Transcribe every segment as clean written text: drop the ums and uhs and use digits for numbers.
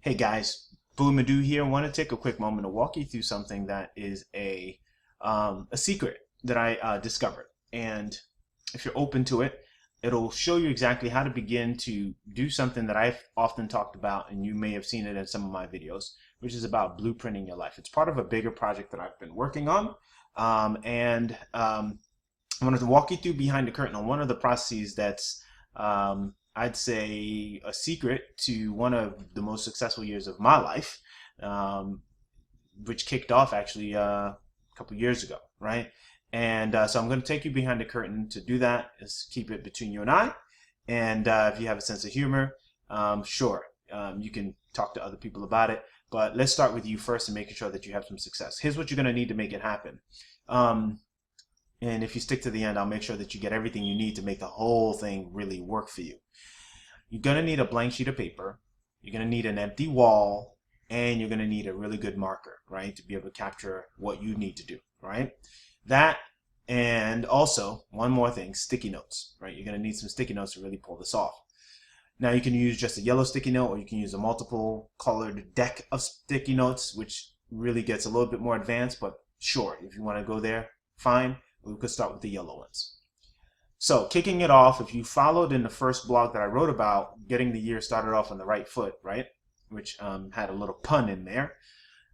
Hey guys, Boo Madoo here. I want to take a quick moment to walk you through something that is a secret that I discovered. And if you're open to it, it'll show you exactly how to begin to do something that I've often talked about, and you may have seen it in some of my videos, which is about blueprinting your life. It's part of a bigger project that I've been working on. I wanted to walk you through behind the curtain on one of the processes that's I'd say a secret to one of the most successful years of my life, which kicked off actually a couple years ago, right? And so I'm going to take you behind the curtain. To do that is keep it between you and I. And if you have a sense of humor, sure, you can talk to other people about it. But let's start with you first and making sure that you have some success. Here's what you're going to need to make it happen. And if you stick to the end, I'll make sure that you get everything you need to make the whole thing really work for you. You're going to need a blank sheet of paper. You're going to need an empty wall, and you're going to need a really good marker, right, to be able to capture what you need to do, right? That, and also one more thing, sticky notes, right? You're going to need some sticky notes to really pull this off. Now you can use just a yellow sticky note, or you can use a multiple colored deck of sticky notes, which really gets a little bit more advanced, but sure, if you want to go there, fine. We could start with the yellow ones. So kicking it off, if you followed in the first blog that I wrote about getting the year started off on the right foot, right, which had a little pun in there,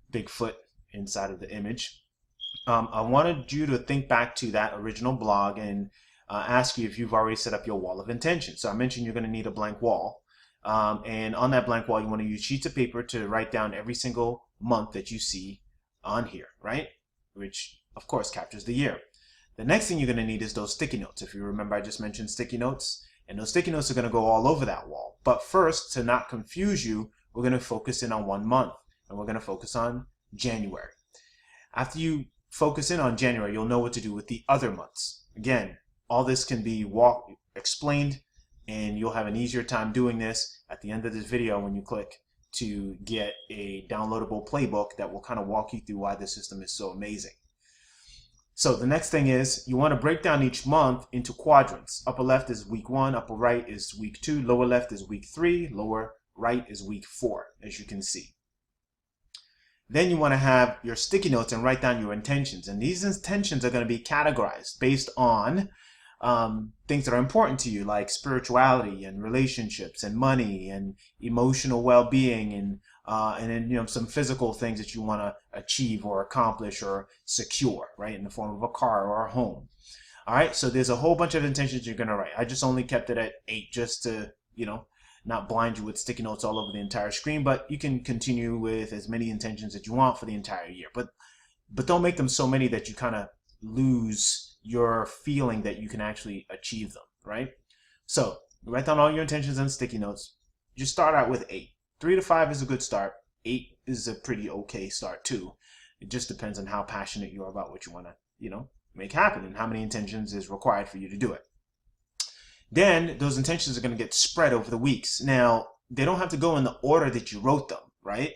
big foot inside of the image, I wanted you to think back to that original blog and ask you if you've already set up your wall of intention. So I mentioned you're going to need a blank wall, and on that blank wall you want to use sheets of paper to write down every single month that you see on here, right, which of course captures the year. The next thing you're going to need is those sticky notes. If you remember, I just mentioned sticky notes, and those sticky notes are going to go all over that wall. But first, to not confuse you, we're going to focus in on one month, and we're going to focus on January. After you focus in on January, you'll know what to do with the other months. Again, all this can be explained, and you'll have an easier time doing this at the end of this video when you click to get a downloadable playbook that will kind of walk you through why this system is so amazing. So the next thing is you want to break down each month into quadrants. Upper left is week 1, upper right is week 2, lower left is week 3, lower right is week 4, as you can see. Then you want to have your sticky notes and write down your intentions. And these intentions are going to be categorized based on things that are important to you, like spirituality and relationships and money and emotional well-being and then some physical things that you want to achieve or accomplish or secure, right, in the form of a car or a home. All right, so there's a whole bunch of intentions you're going to write. I just only kept it at 8 just to, not blind you with sticky notes all over the entire screen, but you can continue with as many intentions that you want for the entire year. But don't make them so many that you kind of lose your feeling that you can actually achieve them, right? So write down all your intentions on sticky notes. You start out with 8. 3 to 5 is a good start. 8 is a pretty okay start too. It just depends on how passionate you are about what you want to, make happen and how many intentions is required for you to do it. Then those intentions are going to get spread over the weeks. Now, they don't have to go in the order that you wrote them, right?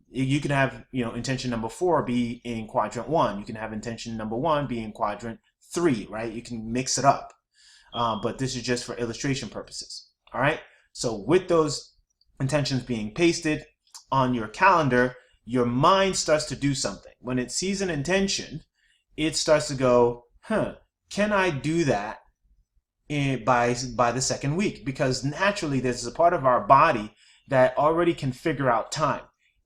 You can have, intention number 4 be in quadrant 1. You can have intention number 1 be in quadrant 3, right? You can mix it up. But this is just for illustration purposes. All right. So with those intentions being pasted on your calendar, your mind starts to do something. When it sees an intention, it starts to go, can I do that by the second week? Because naturally there's a part of our body that already can figure out time.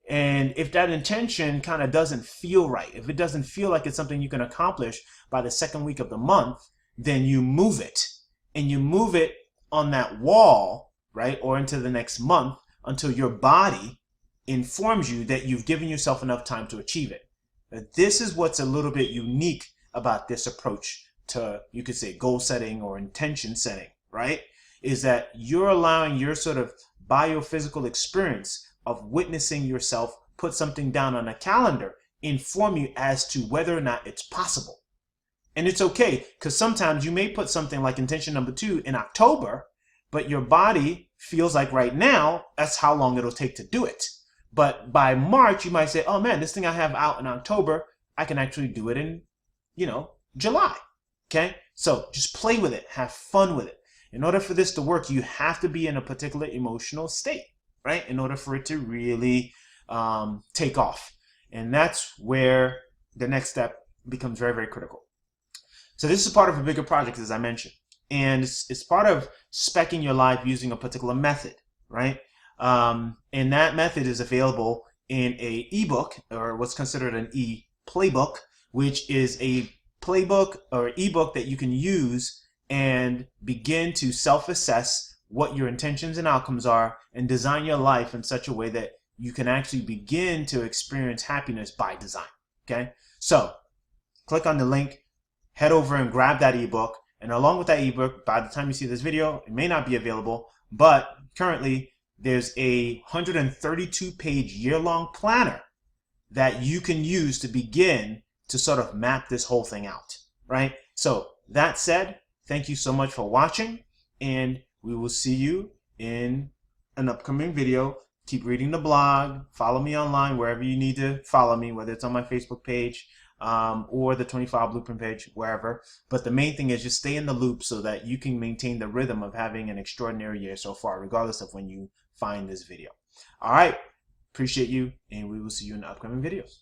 And if that intention kind of doesn't feel right, if it doesn't feel like it's something you can accomplish by the second week of the month, then you move it. And you move it on that wall, right, or into the next month until your body informs you that you've given yourself enough time to achieve it. Now, this is what's a little bit unique about this approach to, you could say, goal setting or intention setting, right? Is that you're allowing your sort of biophysical experience of witnessing yourself put something down on a calendar inform you as to whether or not it's possible. And it's okay, because sometimes you may put something like intention number 2 in October, but your body feels like right now, that's how long it'll take to do it. But by March, you might say, oh man, this thing I have out in October, I can actually do it in, July. Okay? So just play with it. Have fun with it. In order for this to work, you have to be in a particular emotional state. right? In order for it to really take off. And that's where the next step becomes very, very critical. So this is part of a bigger project, as I mentioned. And it's part of speccing your life using a particular method, right? And that method is available in a ebook, or what's considered an e-playbook, which is a playbook or ebook that you can use and begin to self-assess what your intentions and outcomes are and design your life in such a way that you can actually begin to experience happiness by design. Okay, so click on the link, head over and grab that ebook, and along with that ebook, by the time you see this video, it may not be available, but currently there's a 132-page year-long planner that you can use to begin to sort of map this whole thing out, right? So that said, thank you so much for watching, and we will see you in an upcoming video. Keep reading the blog, follow me online wherever you need to follow me, whether it's on my Facebook page or the 25 Blueprint page, wherever. But the main thing is just stay in the loop so that you can maintain the rhythm of having an extraordinary year so far, regardless of when you find this video. All right, appreciate you, and we will see you in the upcoming videos.